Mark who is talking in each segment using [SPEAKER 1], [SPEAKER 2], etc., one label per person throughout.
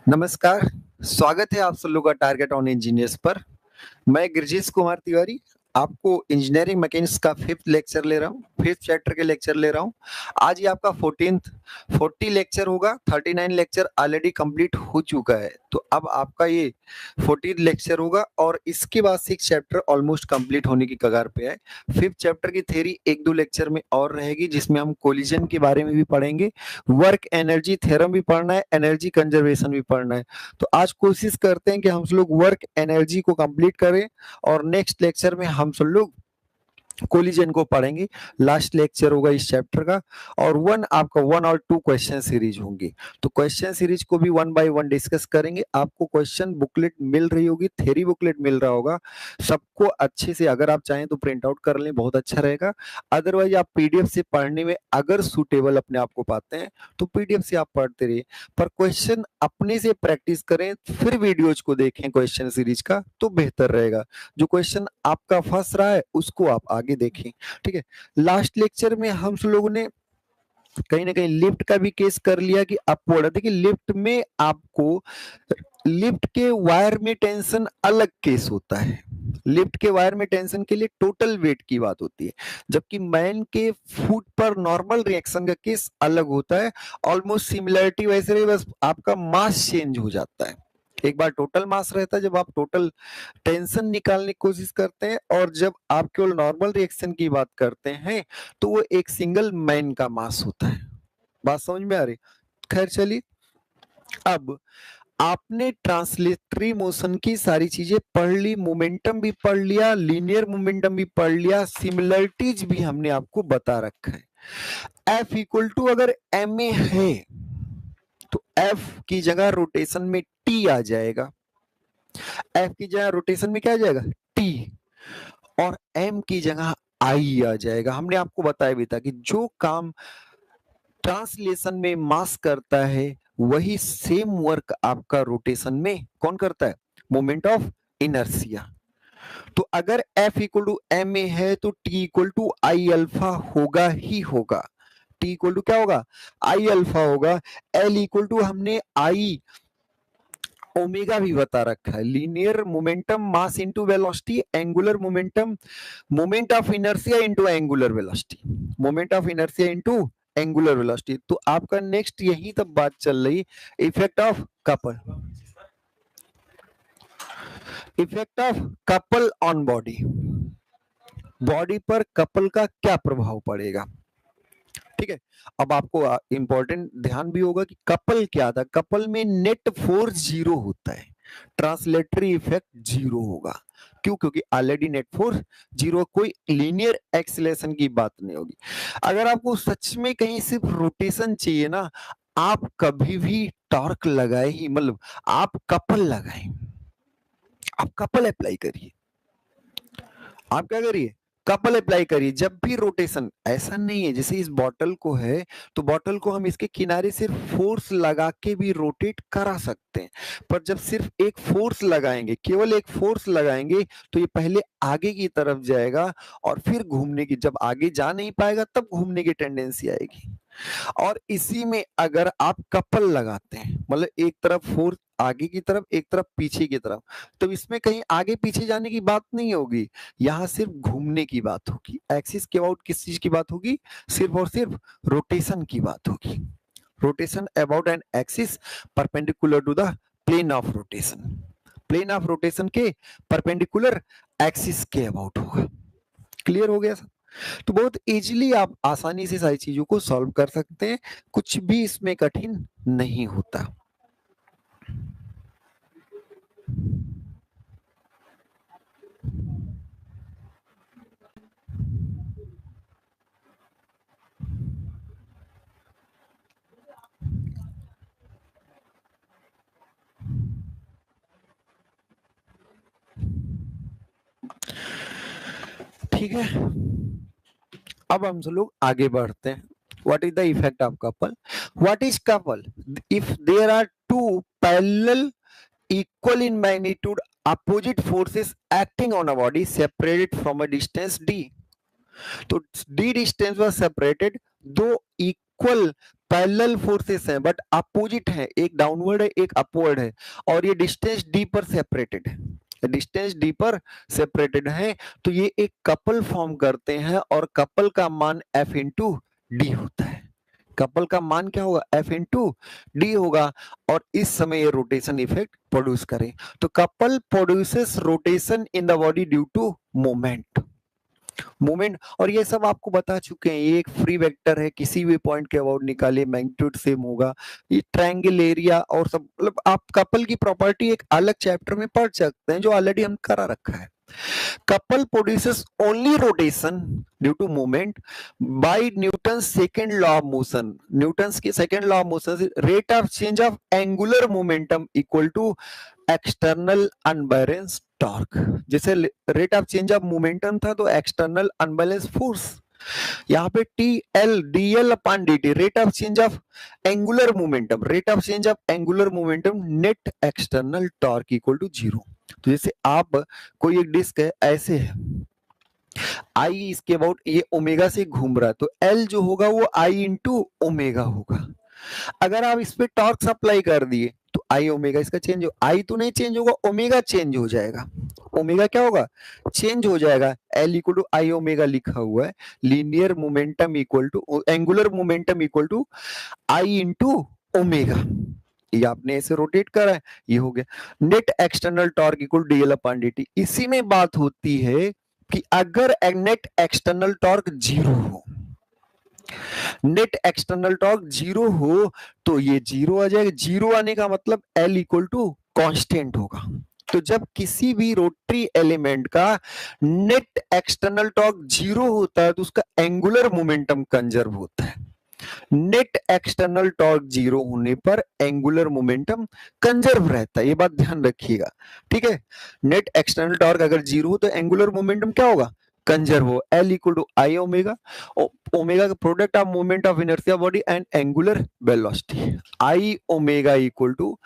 [SPEAKER 1] नमस्कार, स्वागत है आप सब लोग का टारगेट ऑन इंजीनियर्स पर। मैं गिरजेश कुमार तिवारी आपको इंजीनियरिंग मैकेनिक्स का 5th लेक्चर ले रहा हूँ, 5th चैप्टर के लेक्चर ले रहा हूँ। आज ये आपका 40 लेक्चर होगा, 39 लेक्चर ऑलरेडी कंप्लीट हो चुका है। तो अब आपका ये 40 लेक्चर होगा और इसके बाद 6 चैप्टर ऑलमोस्ट कंप्लीट होने की कगार पे है। 5th चैप्टर की थ्योरी 1-2 लेक्चर में और रहेगी, जिसमें हम कोलिजन के बारे में भी पढ़ेंगे, वर्क एनर्जी थ्योरम भी पढ़ना है, एनर्जी कंजर्वेशन भी पढ़ना है। तो आज कोशिश करते हैं कि हम लोग वर्क एनर्जी को कंप्लीट करें और नेक्स्ट लेक्चर में हम सब लोग कोलिजन को पढ़ेंगे। लास्ट लेक्चर होगा इस चैप्टर का और आपका 1 और 2 क्वेश्चन सीरीज होंगी। तो क्वेश्चन सीरीज को भी 1 बाय 1 डिस्कस करेंगे। आपको क्वेश्चन बुकलेट मिल रही होगी, थ्योरी बुकलेट मिल रहा होगा सबको अच्छे से। अगर आप चाहें तो प्रिंट आउट कर लें, बहुत अच्छा रहेगा। अदरवाइज आप पीडीएफ से पढ़ने में अगर सूटेबल अपने आप को पाते हैं तो पीडीएफ से आप पढ़ते रहिए, पर क्वेश्चन अपने से प्रैक्टिस करें, फिर वीडियोज को देखें क्वेश्चन सीरीज का, तो बेहतर रहेगा। जो क्वेश्चन आपका फंस रहा है उसको आप आगे देखें, ठीक है। लास्ट लेक्चर में हम लोगों ने कहीं ना कहीं लिफ्ट का भी केस कर लिया कि अपवर्ड। देखिए लिफ्ट में आपको लिफ्ट के वायर में टेंशन अलग केस होता है। लिफ्ट के वायर में टेंशन के लिए टोटल वेट की बात होती है, जबकि मैन के फुट पर नॉर्मल रिएक्शन का केस अलग होता है। ऑलमोस्ट सिमिलरिटी वैसे रही, बस आपका मास चेंज हो जाता है। एक बार टोटल मास रहता है जब आप टोटल टेंशन निकालने की कोशिश करते हैं, और जब आप केवल नॉर्मल रिएक्शन की बात करते हैं तो वो एक सिंगल मैन का मास होता है। बात समझ में आ रही? खैर चलिए, अब आपने ट्रांसलेटरी मोशन की सारी चीजें पढ़ ली, मोमेंटम भी पढ़ लिया, लीनियर मोमेंटम भी पढ़ लिया, सिमिलरिटीज भी हमने आपको बता रखा है। F इक्वल टू अगर ma है तो F की जगह रोटेशन में T आ जाएगा। F की जगह रोटेशन में क्या आ जाएगा? T। और M की जगह I आ जाएगा। हमने आपको बताया भी था कि जो काम ट्रांसलेशन में मास करता है वही सेम वर्क आपका रोटेशन में कौन करता है? Moment of inertia. तो अगर F equal to M A है तो T equal to I alpha होगा ही होगा। T इक्वल टू क्या होगा? आई अल्फा होगा। L इक्वल टू हमने आई ओमेगा भी बता रखा है। Linear momentum mass into velocity, angular momentum moment of inertia into angular velocity, moment of inertia into angular velocity. तो आपका नेक्स्ट यही तब बात चल रही, effect of couple, effect of couple on body. Body पर कपल का क्या प्रभाव पड़ेगा, ठीक है। अब आपको इंपॉर्टेंट ध्यान भी होगा कि कपल क्या था। कपल में नेट फोर्स 0 होता है, ट्रांसलेटरी इफेक्ट 0 होगा। क्यों? क्योंकि ऑलरेडी नेट फोर्स 0, कोई लीनियर एक्सीलरेशन की बात नहीं होगी। अगर आपको सच में कहीं सिर्फ रोटेशन चाहिए ना, आप कभी भी टॉर्क लगाए ही, मतलब आप कपल लगाए, आप कपल अप्लाई करिए। आप क्या करिए? कपल अप्लाई करिए। जब भी रोटेशन, ऐसा नहीं है जैसे इस बॉटल को है तो बॉटल को हम इसके किनारे सिर्फ फोर्स लगा के भी रोटेट करा सकते हैं, पर जब सिर्फ एक फोर्स लगाएंगे, केवल एक फोर्स लगाएंगे, तो ये पहले आगे की तरफ जाएगा और फिर घूमने की, जब आगे जा नहीं पाएगा तब घूमने की टेंडेंसी आएगी। और इसी में अगर आप कपल लगाते हैं, मतलब एक तरफ फोर्स आगे की तरफ, एक तरफ पीछे की तरफ, तो इसमें कहीं आगे पीछे जाने की बात नहीं होगी, यहाँ सिर्फ घूमने की बात होगी। एक्सिस के अबाउट किस चीज की बात होगी? सिर्फ और सिर्फ रोटेशन की बात होगी। Rotation about an axis perpendicular to the plane of rotation, plane of rotation के परपेंडिकुलर एक्सिस के अबाउट होगा। क्लियर हो गया सब? तो बहुत इजीली आप आसानी से सारी चीजों को सॉल्व कर सकते हैं, कुछ भी इसमें कठिन नहीं होता। ठीक है, अब हम सब लोग आगे बढ़ते हैं। What is the effect of couple? What is couple? If there are two parallel, equal in magnitude, opposite forces acting on a body separated from a distance d. तो d डिस्टेंस was separated, दो equal parallel forces हैं but opposite है, एक downward है एक upward है, और ये डिस्टेंस डी पर सेपरेटेड है, डिस्टेंस डी पर सेपरेटेड है, तो ये एक कपल फॉर्म करते हैं और कपल का मान F इंटू डी होता है। कपल का मान क्या होगा? F इंटू डी होगा, और इस समय ये रोटेशन इफेक्ट प्रोड्यूस करे। तो couple produces rotation in the body due to moment. और ये सब आपको बता चुके हैं। ये एक फ्री वेक्टर है, किसी भी पॉइंट के अबाउट निकाले मैग्नीट्यूड सेम होगा। ये ट्रायंगल एरिया और सब, मतलब आप कपल की प्रॉपर्टी एक अलग चैप्टर में पढ़ सकते हैं जो ऑलरेडी हम करा रखा है। couple produces only rotation due to moment by Newton's second law of motion. Newton's की second law of motion is rate of change of angular momentum equal to external unbalanced torque. जैसे rate of change of momentum था तो external unbalanced force, यहाँ पे TL DL upon DT rate of change of angular momentum net external torque equal to 0। तो जैसे आप कोई एक डिस्क है ऐसे है, आई इसके अबाउट ये ओमेगा से घूम रहा है, तो एल जो होगा वो आई इंटू ओमेगा होगा। अगर आप इस पे टॉर्क सप्लाई कर दिए तो आई ओमेगा इसका चेंज हो, आई तो नहीं चेंज होगा, ओमेगा चेंज हो जाएगा। ओमेगा क्या होगा? चेंज हो जाएगा। L equal to I omega लिखा हुआ है। Linear momentum equal to angular momentum equal to I into omega. ये आपने ऐसे रोटेट करा है, ये हो गया। Net external torque equal D L upon D T. इसी में बात होती है कि अगर नेट एक्सटर्नल टॉर्क जीरो हो, नेट एक्सटर्नल टॉर्क जीरो हो तो ये जीरो आ जाएगा। जीरो आने का मतलब एल इक्वल टू कांस्टेंट होगा। तो जब किसी भी रोटरी एलिमेंट का नेट एक्सटर्नल टॉर्क जीरो होता है तो उसका एंगुलर मोमेंटम कंजर्व होता है। नेट एक्सटर्नल टॉर्क जीरो होने पर एंगुलर मोमेंटम कंजर्व रहता है, ये बात ध्यान रखिएगा, ठीक है। नेट एक्सटर्नल टॉर्क अगर जीरो हो तो एंगुलर मोमेंटम क्या होगा? कंजर्व हो। L equal to I omega, omega का product of moment of inertia body and angular velocity. I omega equal to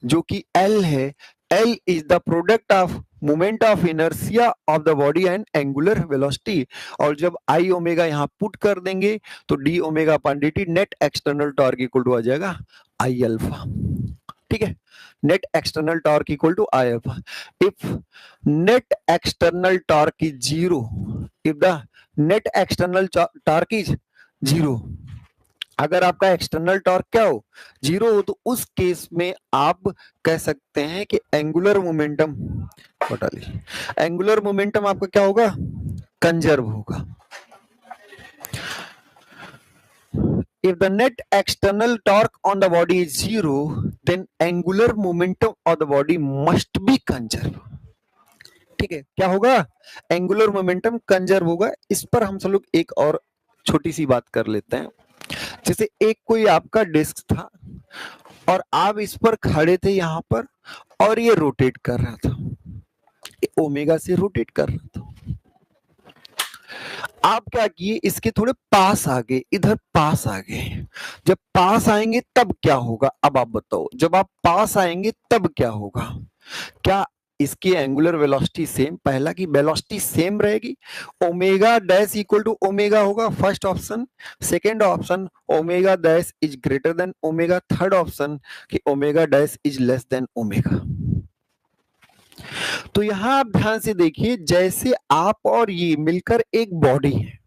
[SPEAKER 1] जो कि एल है, L is the product of moment of inertia of the body and angular velocity. और जब I omega यहां put कर देंगे तो d omega upon d t net external torque equal to आ जाएगा आई अल्फा, ठीक है। Net external torque equal to I alpha. If net external torque is zero, if the net external torque is zero, अगर आपका external torque क्या हो? Zero हो, तो उस केस में आप कह सकते हैं कि एंगुलर मोमेंटम बटा लीजिए, एंगुलर मोमेंटम आपका क्या होगा? कंजर्व होगा। If the net external torque on the body is zero, then angular momentum of the body must be conserved। ठीक है, क्या होगा? एंगुलर मोमेंटम कंजर्व होगा। इस पर हम सब लोग एक और छोटी सी बात कर लेते हैं। जैसे एक कोई आपका डिस्क था और आप इस पर खड़े थे यहाँ पर और ये रोटेट कर रहा था, ओमेगा से रोटेट कर रहा था। आप क्या किए? इसके थोड़े पास आ गए, इधर पास आ गए। जब पास आएंगे तब क्या होगा? अब आप बताओ, जब आप पास आएंगे तब क्या होगा? क्या इसकी एंगुलर वेलोसिटी सेम, पहला की वेलोसिटी सेम रहेगी? Omega dash equal to omega होगा, first option. Second option omega dash is greater than omega. Third option कि omega dash is less than omega. तो यहां आप ध्यान से देखिए, जैसे आप और ये मिलकर एक बॉडी है,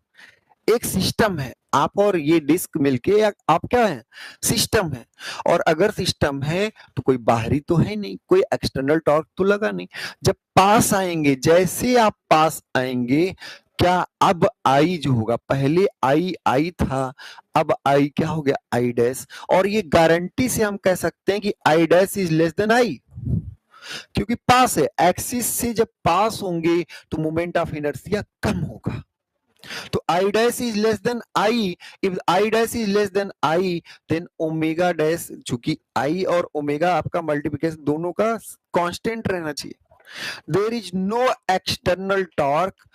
[SPEAKER 1] एक सिस्टम है। आप और ये डिस्क मिलके आप क्या है? सिस्टम है। और अगर सिस्टम है तो कोई बाहरी तो है नहीं, कोई एक्सटर्नल टॉर्क तो लगा नहीं। जब पास आएंगे, जैसे आप पास आएंगे, क्या अब आई जो होगा, पहले आई था, अब आई क्या हो गया? I dash. और ये गारंटी से हम कह सकते हैं कि I dash is less than I, क्योंकि पास है। एक्सिस से जब पास होंगे तो मोमेंट ऑफ इनर्शिया कम होगा। तो I dash is less than I. If I dash is less than I, then omega dash, चूंकि आई और ओमेगा आपका मल्टीप्लिकेशन दोनों का कांस्टेंट रहना चाहिए। There is no external torque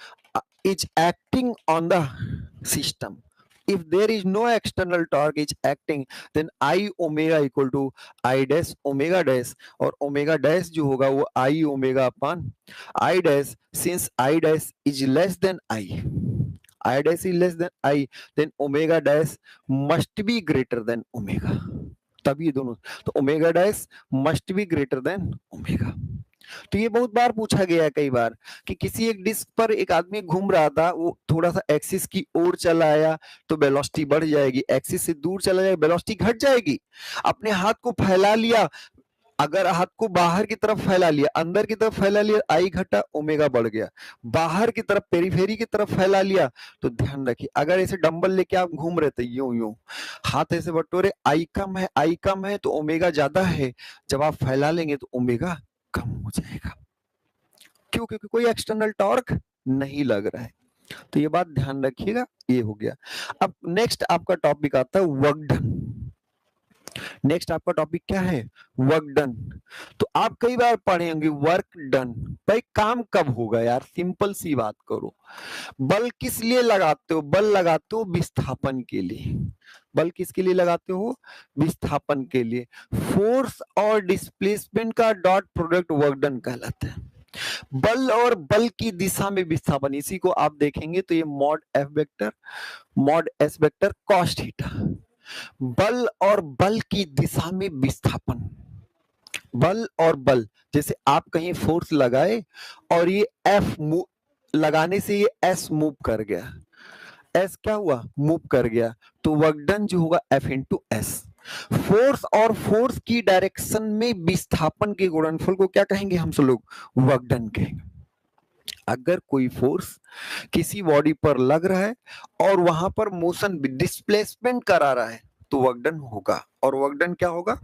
[SPEAKER 1] is acting on the system. If there is no external torque is acting, then I omega equal to I dash omega dash, और omega dash जो होगा वो I omega upon I dash, since I dash is less than I I dash is less than I, then omega dash must be greater than omega, तभी दोनों, तो omega dash must be greater than omega. तो ये बहुत बार पूछा गया है कई बार कि किसी एक डिस्क पर एक आदमी घूम रहा था, वो थोड़ा सा एक्सिस की ओर चला आया तो वेलोसिटी बढ़ जाएगी, एक्सिस से दूर चला जाएगा वेलोसिटी घट जाएगी। अपने हाथ को फैला लिया, अगर हाथ को बाहर की तरफ फैला लिया, अंदर की तरफ फैला लिया, आई घटा ओमेगा बढ़ गया। बाहर की तरफ पेरीफेरी की तरफ फैला लिया तो ध्यान रखिए, अगर ऐसे डंबल लेके आप घूम रहे थे यूं यूं, हाथ ऐसे बटोरे, आई कम है तो ओमेगा ज्यादा है, जब आप फैला लेंगे तो ओमेगा कम हो जाएगा। क्यों? क्योंकि कोई एक्सटर्नल टॉर्क नहीं लग रहा है। तो ये बात ध्यान रखिएगा। ये हो गया। अब नेक्स्ट आपका टॉपिक आता है वर्क डन। नेक्स्ट आपका टॉपिक क्या है? Work done. तो आप कई बार पढ़े होंगे वर्क डन, भाई काम कब होगा यार? सिंपल सी बात करो, बल किस लिए लगाते हो? बल लगाते हो विस्थापन के लिए। बल किसके लिए लगाते हो? विस्थापन के लिए। फोर्स और डिस्प्लेसमेंट का डॉट प्रोडक्ट वर्क डन कहलाता है। बल और बल की दिशा में विस्थापन, इसी को आप देखेंगे तो ये mod F vector mod S vector cos theta. बल और बल की दिशा में विस्थापन, बल और बल, जैसे आप कहीं फोर्स लगाए और ये एफ लगाने से ये एस मूव कर गया, एस क्या हुआ? मूव कर गया, तो वर्क डन जो होगा एफ इंटू एस। फोर्स और फोर्स की डायरेक्शन में विस्थापन के गुणनफल को क्या कहेंगे हम सब लोग? वर्क डन कहेंगे। अगर कोई फोर्स किसी बॉडी पर लग रहा है और वहां पर मोशन डिस्प्लेसमेंट करा रहा है तो वर्क डन होगा। और वर्क डन क्या होगा?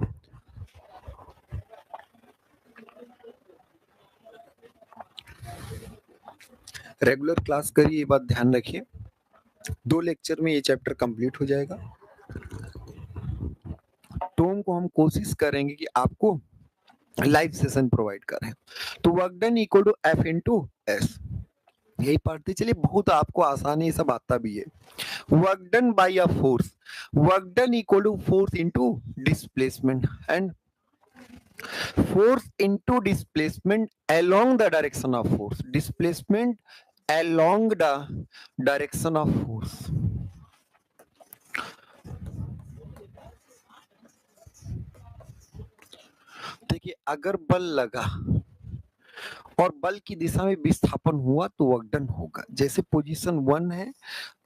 [SPEAKER 1] रेगुलर क्लास करिए, ये बात ध्यान रखिए। 2 लेक्चर में ये चैप्टर कंप्लीट हो जाएगा। तो को हम कोशिश करेंगे कि आपको लाइव सेशन प्रोवाइड करें। तो work done equal to F into S, यही पढ़ते चलिए, बहुत आपको आसानी ये सब आता भी है। Work done by a force, work done equal to force into displacement, and force into displacement along the direction of force, displacement along the direction of force। देखिए, अगर बल लगा और बल की दिशा में विस्थापन हुआ तो वर्क डन होगा। जैसे पोजीशन 1 है,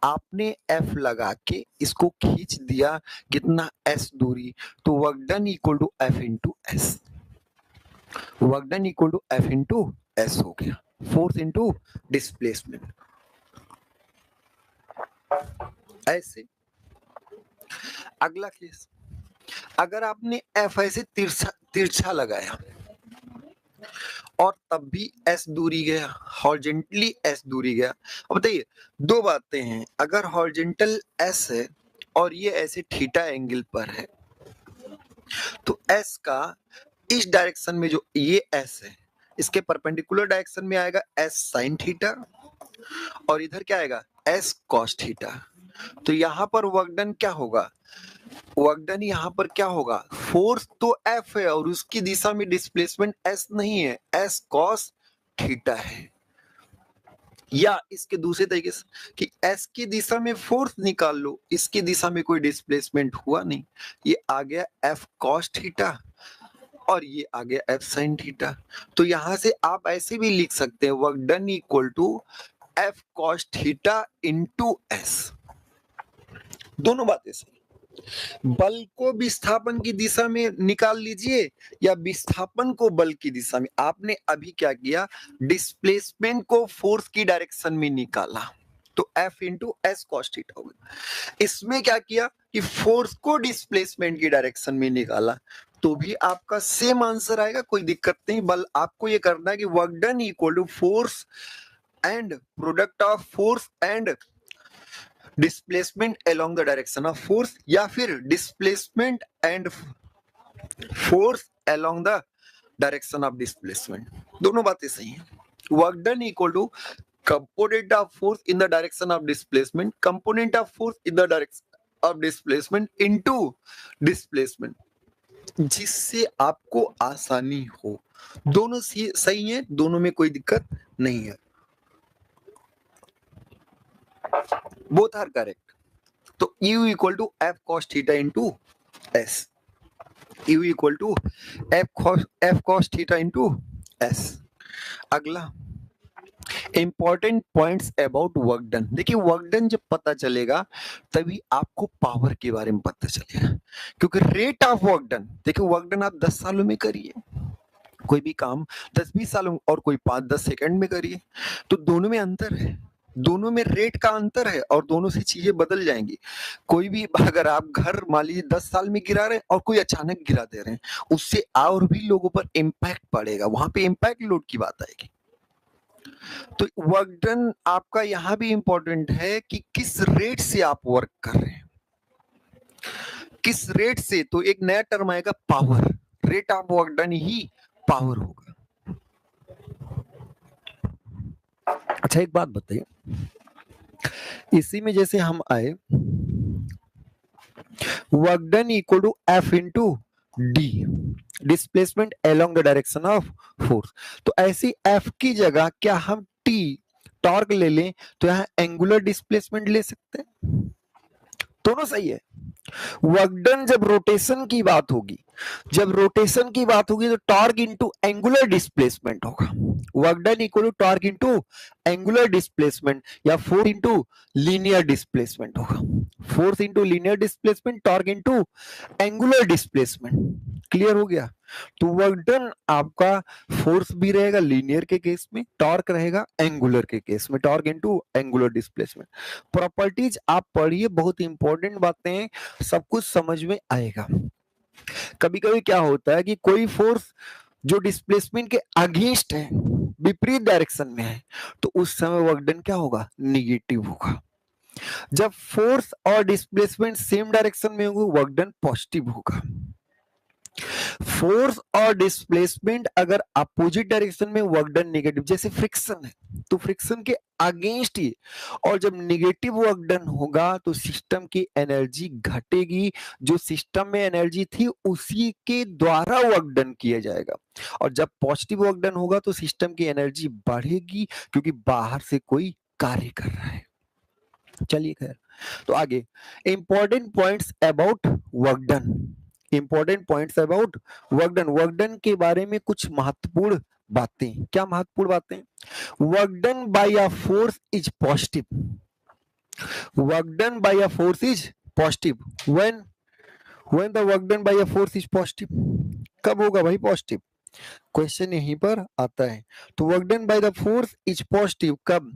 [SPEAKER 1] आपने एफ लगा के इसको खींच दिया कितना? एस दूरी, तो work done equal to F into S. Work done equal to F into S हो गया, फोर्स इंटू डिस्प्लेसमेंट। ऐसे अगला केस, अगर आपने एफ ऐसे तिरछा लगाया और तब भी एस दूरी गया, हॉरिजॉन्टली एस दूरी गया। अब बताइए, दो बातें हैं, अगर हॉरिजॉन्टल एस है और ये ऐसे थीटा एंगल पर है तो एस का इस डायरेक्शन में जो ये एस है, इसके परपेंडिकुलर डायरेक्शन में आएगा एस साइन थीटा और इधर क्या आएगा? S cos theta. तो यहाँ पर वर्क डन क्या होगा? वर्क डन यहाँ पर क्या होगा? फोर्स तो एफ है और उसकी दिशा में डिस्प्लेसमेंट एस नहीं है, एस कॉस थीटा है। या इसके दूसरे तरीके से कि एस की दिशा में फोर्स निकाल लो, इसकी दिशा में कोई डिस्प्लेसमेंट हुआ नहीं, ये आ गया एफ कॉस थीटा और ये आ गया एफ साइन थीटा। तो यहां से आप ऐसे भी लिख सकते हैं work done equal to F cos theta into S. दोनों बातें सही। बल को विस्थापन की दिशा में निकाल लीजिए या विस्थापन को बल की दिशा में। आपने अभी क्या किया? डिस्प्लेसमेंट को फोर्स की डायरेक्शन में निकाला तो F into S cos theta हो गया। इसमें क्या किया कि फोर्स को डिस्प्लेसमेंट की डायरेक्शन में निकाला तो भी आपका सेम आंसर आएगा, कोई दिक्कत नहीं। बल आपको ये करना है कि work done equal to force and product of force and displacement along the direction of force, या फिर displacement and force along the direction of displacement. दोनों बातें सही हैं। Work done equal to component of force in the direction of displacement, component of force in the direction of displacement into displacement, जिससे आपको आसानी हो। दोनों सही है, दोनों में कोई दिक्कत नहीं है। Both are correct. तो U equal to F cos theta into S, U equal to F cos theta into S. अगला important points about work done. देखिए वर्क डन जब पता चलेगा तभी आपको पावर के बारे में पता चलेगा, क्योंकि रेट ऑफ वर्क डन, देखिए वर्क डन आप 10 सालों में करिए कोई भी काम, 10-20 सालों और कोई 5-10 सेकंड में करिए, तो दोनों में अंतर है, दोनों में रेट का अंतर है और दोनों से चीजें बदल जाएंगी। कोई भी अगर आप घर मान लीजिए 10 साल में गिरा रहे हैं और कोई अचानक गिरा दे रहे हैं, उससे और भी लोगों पर इम्पैक्ट पड़ेगा, वहां पे इम्पैक्ट लोड की बात आएगी। तो वर्क डन आपका यहां भी इंपॉर्टेंट है कि किस रेट से आप वर्क कर रहे हैं, किस रेट से। तो एक नया टर्म आएगा power, rate of work done he power होगा। अच्छा एक बात बताइए, इसी में जैसे हम आए work done equal to F into D, displacement along the direction of force, तो ऐसी एफ की जगह क्या हम टी टॉर्क ले लें तो यहां एंगुलर डिस्प्लेसमेंट ले सकते हैं, दोनों सही है। वर्क डन जब रोटेशन की बात होगी, जब रोटेशन की बात होगी तो टॉर्क इनटू एंगुलर डिस्प्लेसमेंट होगा, work done equal to torque into angular displacement या फोर्स इनटू लीनियर डिस्प्लेसमेंट होगा, force into linear displacement, torque into angular displacement. Clear हो गया। तो वर्क डन आपका फोर्स भी रहेगा लीनियर के केस में, टॉर्क रहेगा एंगुलर के केस में, torque into angular displacement. Properties आप पढ़िए, बहुत इंपॉर्टेंट बातें हैं, सब कुछ समझ में आएगा। कभी कभी क्या होता है कि कोई फोर्स जो डिस्प्लेसमेंट के अगेंस्ट है, विपरीत डायरेक्शन में है, तो उस समय वर्क डन क्या होगा, निगेटिव होगा। जब फोर्स और डिस्प्लेसमेंट सेम डायरेक्शन में होगा वर्क डन पॉजिटिव होगा। फोर्स और डिस्प्लेसमेंट अगर अपोजिट डायरेक्शन में वर्क डन नेगेटिव, जैसे फ्रिक्शन है तो फ्रिक्शन के अगेंस्ट ही, और जब नेगेटिव वर्क डन होगा तो सिस्टम की एनर्जी घटेगी, जो सिस्टम में एनर्जी थी उसी के द्वारा वर्क डन किया जाएगा, और जब पॉजिटिव वर्क डन होगा तो सिस्टम की एनर्जी बढ़ेगी क्योंकि बाहर से कोई कार्य कर रहा है। चलिए खैर, तो आगे important points about work done, important points about work done, work done के बारे में कुछ महत्वपूर्ण बातें। क्या महत्वपूर्ण बातें, work done by a force is positive, work done by a force is positive when the work done by a force is positive, कब होगा भाई पॉजिटिव, क्वेश्चन यहीं पर आता है। तो work done by the force is positive कब,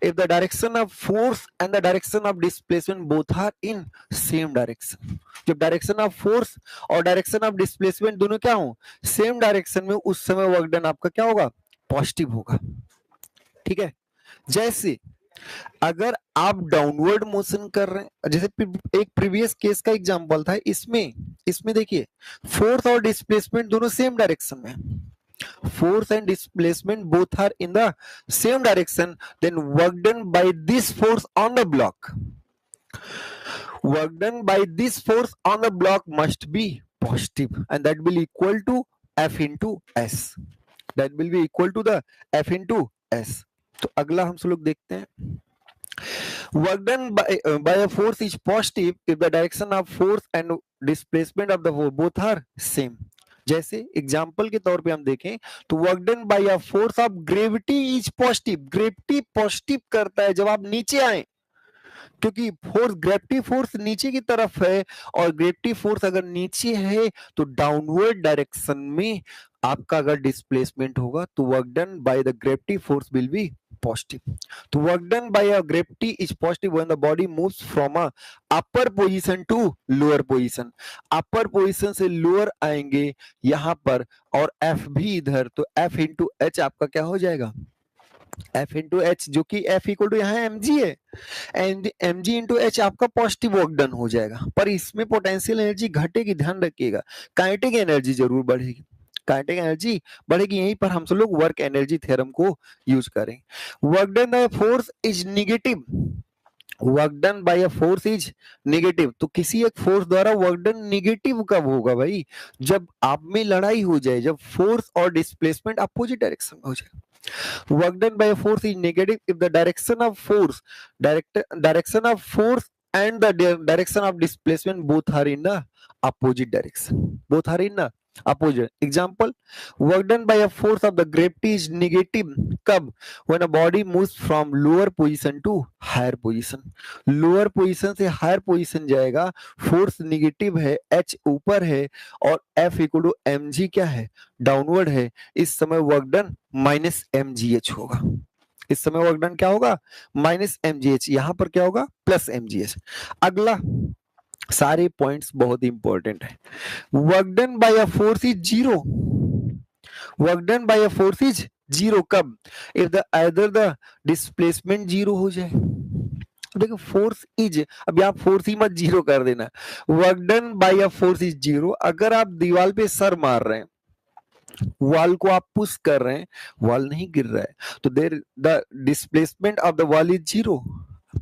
[SPEAKER 1] if the direction of force and the direction of displacement both are in same direction, जब डायरेक्शन ऑफ फोर्स और डायरेक्शन ऑफ डिस्प्लेसमेंट दोनों क्या हो, सेम डायरेक्शन में, उस समय वर्क डन आपका क्या होगा, पॉजिटिव होगा। ठीक है, जैसे अगर आप डाउनवर्ड मोशन कर रहे हैं, जैसे एक प्रीवियस केस का एग्जांपल था, इसमें इसमें देखिए फोर्स और डिस्प्लेसमेंट दोनों सेम डायरेक्शन में, force and displacement both are in the same direction, then work done by this force on the block, work done by this force on the block must be positive, and that will equal to F into S, that will be equal to the F into S। तो अगला हम लोग देखते हैं, work done by a force is positive if the direction of force and displacement of the force both are same। जैसे example के तौर पे हम देखें तो work done by a force of gravity is positive, gravity positive करता है जब आप नीचे आए, क्योंकि फोर्स ग्रेविटी फोर्स नीचे की तरफ है, और ग्रेविटी फोर्स अगर नीचे है तो डाउनवर्ड डायरेक्शन में आपका अगर डिस्प्लेसमेंट होगा तो work done by the gravity force will be positive। तो work done by a gravity is positive when the body moves from a upper position to lower position, upper position से lower आएंगे यहां पर, और F भी इधर, तो F into h आपका क्या हो जाएगा, एफ इंटू एच, जो कि एफ इक्वल टू यहाँ एम जी है, and m g into h आपका पॉजिटिव वर्क डन हो जाएगा, पर इसमें पोटेंशियल एनर्जी घटेगी, ध्यान रखिएगा, काइनेटिक एनर्जी जरूर बढ़ेगी, काइनेटिक एनर्जी बढ़ेगी, यहीं पर हम सब लोग वर्क एनर्जी थ्योरम को यूज करें। Work done by force is negative, work done by a force is negative, तो किसी एक फोर्स द्वारा वर्क डन नेगेटिव कब होगा भाई, जब आप में लड़ाई हो जाए, जब फोर्स और डिस्प्लेसमेंट अपोजिट डायरेक्शन में हो जाए, Work done by a force is negative if the direction of force and the direction of displacement both are in the opposite direction. Both are in the opposite. Example: work done by a force of the gravity is negative कब? When a body moves from lower position to higher position. Lower position से higher position जाएगा, force negative है, h ऊपर है और F equal to m g क्या है? Downward है। इस समय work done minus m g h होगा। इस समय वर्क डन क्या होगा? Minus m g h. यहां पर क्या होगा? Plus m g h. अगला, सारे पॉइंट्स बहुत इंपॉर्टेंट है। Work done by a force is zero. Work done by a force is zero कब? If the either the displacement zero हो जाए। देखो फोर्स इज, अभी आप फोर्स ही मत जीरो कर देना। Work done by a force is zero. अगर आप दीवार पे सर मार रहे हैं, वॉल को आप पुश कर रहे हैं, वॉल नहीं गिर रहा है, तो there the displacement of the wall is zero,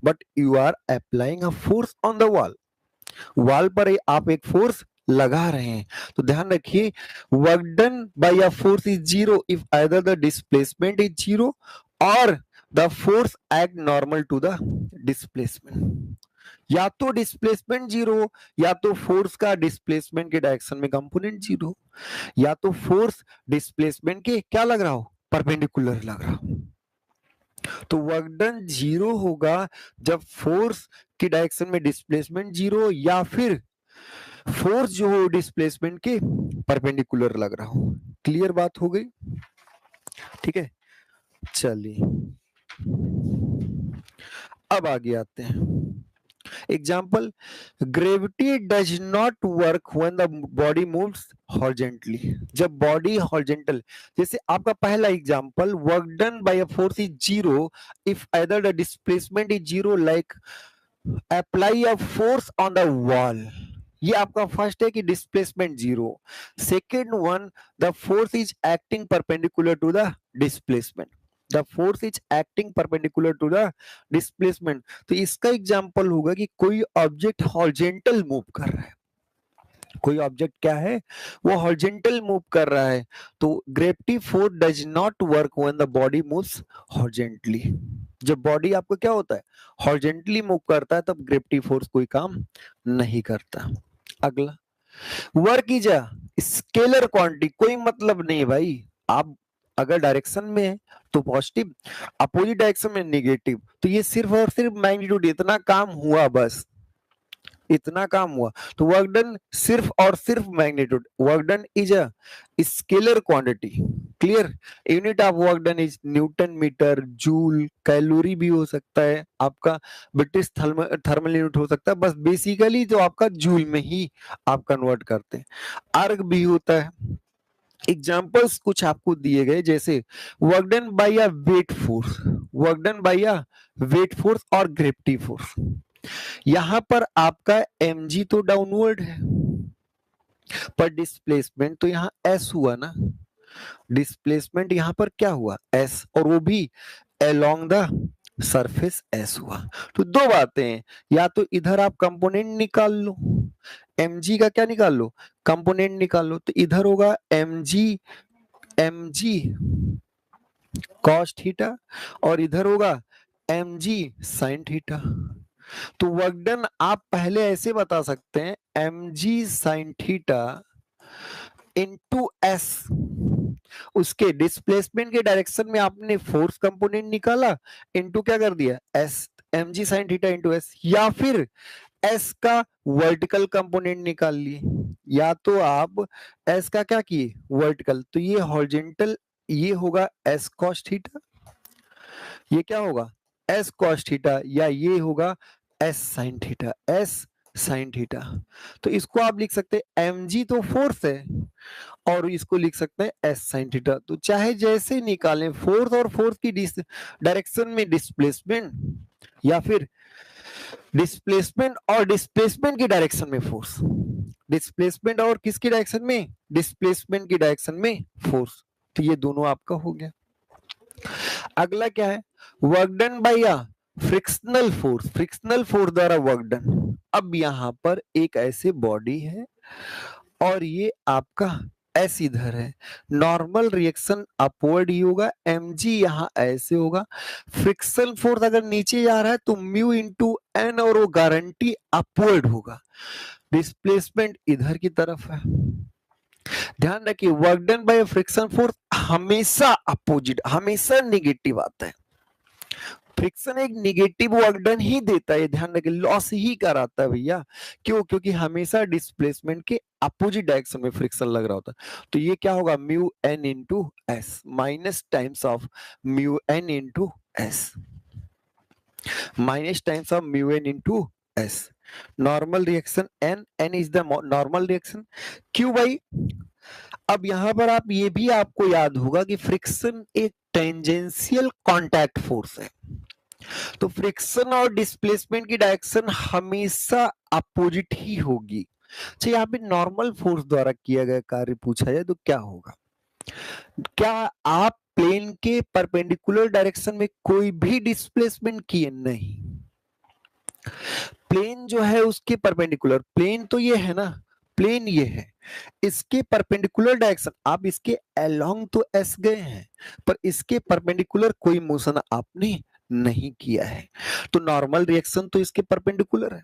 [SPEAKER 1] but you are applying a force on the wall. Wall पर आप एक फोर्स लगा रहे हैं। तो ध्यान रखिए, work done by a force is zero if either the displacement is zero और the force act normal to the displacement. या तो डिस्प्लेसमेंट जीरो, या तो फोर्स का डिस्प्लेसमेंट के डायरेक्शन में कंपोनेंट जीरो, या तो फोर्स डिस्प्लेसमेंट के क्या लग रहा हो? परपेंडिकुलर लग रहा हो। तो वर्क डन जीरो होगा जब फोर्स की डायरेक्शन में डिस्प्लेसमेंट जीरो, या फिर फोर्स जो हो डिस्प्लेसमेंट के परपेंडिकुलर लग रहा हो। क्लियर बात हो गई? ठीक है, चलिए अब आगे आते हैं। Example: gravity does not work when the body moves horizontally. जब बॉडी हॉरिजॉन्टल, जैसे आपका पहला example, work done by a force is zero if either the displacement is zero, like apply a force on the wall. ये आपका first है कि displacement zero. Second one, the force is acting perpendicular to the displacement. The force is acting perpendicular to the displacement. तो इसका example होगा कि कोई object horizontal move कर रहा है। कोई ऑब्जेक्ट क्या है? वो हॉरिजॉन्टल मूव कर रहा है। तो gravity force does not work when the body moves horizontally. जब बॉडी आपको क्या होता है? हॉरिजॉन्टली मूव करता है, तब ग्रेविटी फोर्स कोई काम नहीं करता। अगला, work is a scalar quantity. कोई मतलब नहीं भाई, आप अगर डायरेक्शन में है तो पॉजिटिव, अपोजिट डायरेक्शन में नेगेटिव, तो ये सिर्फ और सिर्फ मैग्नीट्यूड, इतना काम हुआ, बस इतना काम हुआ। तो वर्क डन सिर्फ और सिर्फ magnitude. Work done is a scalar quantity. Clear? Unit of work done is newton metre, joule, calorie भी हो सकता है, आपका ब्रिटिश थर्मल यूनिट हो सकता है, बस बेसिकली जो आपका जूल में ही आप कन्वर्ट करते हैं। अर्ग भी होता है। एग्जाम्पल्स कुछ आपको दिए गए, जैसे work done by a weight force, work done by a weight force और ग्रेविटी फोर्स। यहां पर आपका mg तो डाउनवर्ड है, पर डिस्प्लेसमेंट तो यहाँ s हुआ ना। डिस्प्लेसमेंट यहां पर क्या हुआ? s, और वो भी अलोंग द सरफेस s हुआ। तो दो बातें हैं, या तो इधर आप कंपोनेंट निकाल लो, mg का क्या निकाल लो? कंपोनेंट निकाल लो। तो इधर होगा mg cos थीटा और इधर होगा mg sin थीटा। तो वर्क डन आप पहले ऐसे बता सकते हैं, mg sin theta into S. उसके डिस्प्लेसमेंट के डायरेक्शन में आपने फोर्स कंपोनेंट निकाला, इंटू क्या कर दिया? S, mg sin theta into S. या फिर एस का वर्टिकल कंपोनेंट निकाल लिए, या तो आप एस का क्या किए? वर्टिकल। तो ये हॉरिजॉन्टल, ये होगा एस cos थीटा, ये क्या होगा? एस cos थीटा, या ये होगा S sine theta, S sine theta. तो इसको आप लिख सकते हैं mg तो फोर्स है, और इसको लिख सकते हैं एस साइन थीटा। तो चाहे जैसे निकालें, फोर्स और फोर्स की डायरेक्शन में डिस्प्लेसमेंट, या फिर डिस्प्लेसमेंट और डिस्प्लेसमेंट की डायरेक्शन में फोर्स, डिस्प्लेसमेंट और किसकी डायरेक्शन में? डिस्प्लेसमेंट की डायरेक्शन में फोर्स। तो ये दोनों आपका हो गया। अगला क्या है? Work done by a frictional force, frictional force द्वारा वर्क डन। अब यहां पर एक ऐसे बॉडी है और ये आपका एस इधर है, नॉर्मल रिएक्शन अपवर्ड ही होगा, mg यहाँ ऐसे होगा, फ्रिक्शन फोर्स अगर नीचे जा रहा है तो म्यू इंटू एन और वो गारंटी अपवर्ड होगा, डिस्प्लेसमेंट इधर की तरफ है। ध्यान रखिए work done by friction force हमेशा अपोजिट, हमेशा निगेटिव आता है। फ्रिक्शन एक निगेटिव वर्क डन ही देता है, ध्यान रखिए, लॉस ही कराता है भैया। क्यों? क्योंकि हमेशा डिस्प्लेसमेंट के अपोजिट डायरेक्शन में फ्रिक्शन लग रहा होता है। तो ये क्या होगा, mu N into s, minus times of mu N into s, minus times of mu N into s. Normal reaction N, N is the normal reaction. क्यों भाई? अब यहां पर आप ये भी आपको याद होगा कि फ्रिक्शन एक टेंजेंशियल कांटेक्ट फोर्स है, तो फ्रिक्शन और डिस्प्लेसमेंट की डायरेक्शन हमेशा अपोजिट ही होगी। अच्छा, यहाँ पे नॉर्मल फोर्स द्वारा किया गया कार्य पूछा जाए तो क्या होगा? क्या आप प्लेन के परपेंडिकुलर डायरेक्शन में कोई भी डिस्प्लेसमेंट किए? नहीं, प्लेन जो है उसके परपेंडिकुलर, प्लेन तो ये है ना, प्लेन ये है, इसके परपेंडिकुलर डायरेक्शन, आप इसके अलोंग तो एस गए हैं पर इसके परपेंडिकुलर कोई मोशन आपने नहीं किया है, तो नॉर्मल रिएक्शन तो इसके परपेंडिकुलर है।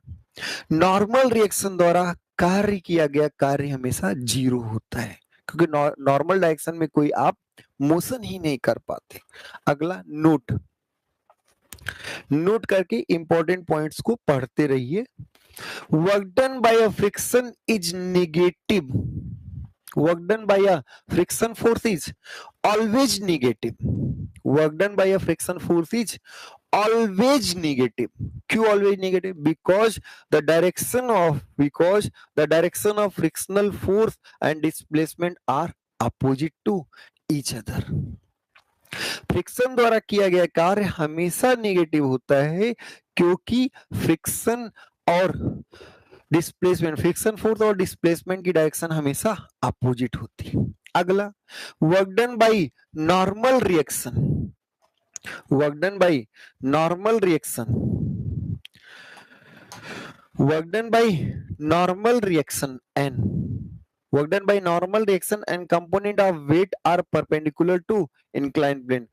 [SPEAKER 1] नॉर्मल रिएक्शन द्वारा कार्य किया गया कार्य हमेशा जीरो होता है, क्योंकि नॉर्मल डायरेक्शन में कोई आप मोशन ही नहीं कर पाते। अगला नोट, नोट करके इंपॉर्टेंट पॉइंट्स को पढ़ते रहिए। Work done by a friction is negative, work done by a friction force is always negative, work done by a friction force is always negative. क्यों always negative? because the direction of frictional force and displacement are opposite to each other. Friction द्वारा किया गया कार्य हमेशा negative होता है, क्योंकि friction और डिस्प्लेसमेंट, फ्रिक्शन फोर्स और डिस्प्लेसमेंट की डायरेक्शन हमेशा अपोजिट होती है। अगला, work done by normal reaction, work done by normal reaction, work done by normal reaction N, work done by normal reaction and component of weight are perpendicular to inclined plane,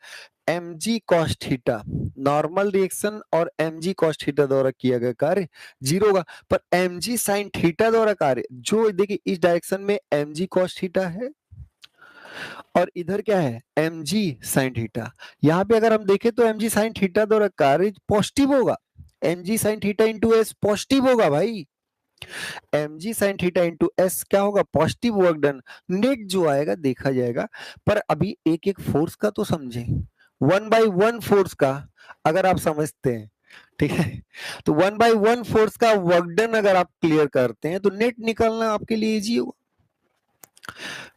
[SPEAKER 1] mg cos theta, normal reaction और mg cos theta द्वारा किया गया कार्य zero होगा, पर mg sin theta द्वारा कार्य, जो देखिए इस डायरेक्शन में mg cos थीटा है और इधर क्या है mg sin थीटा, यहाँ पे अगर हम देखें तो mg sin थीटा द्वारा कार्य पॉजिटिव होगा, mg sin theta into S positive होगा भाई, mg sin theta into S क्या होगा, पॉजिटिव वर्क डन, नेट जो आएगा देखा जाएगा। पर अभी एक एक फोर्स का तो समझे, वन बाय वन फोर्स का अगर आप समझते हैं, ठीक है, तो वन बाय वन फोर्स का वर्क डन अगर आप क्लियर करते हैं तो नेट निकालना आपके लिए इजी होगा,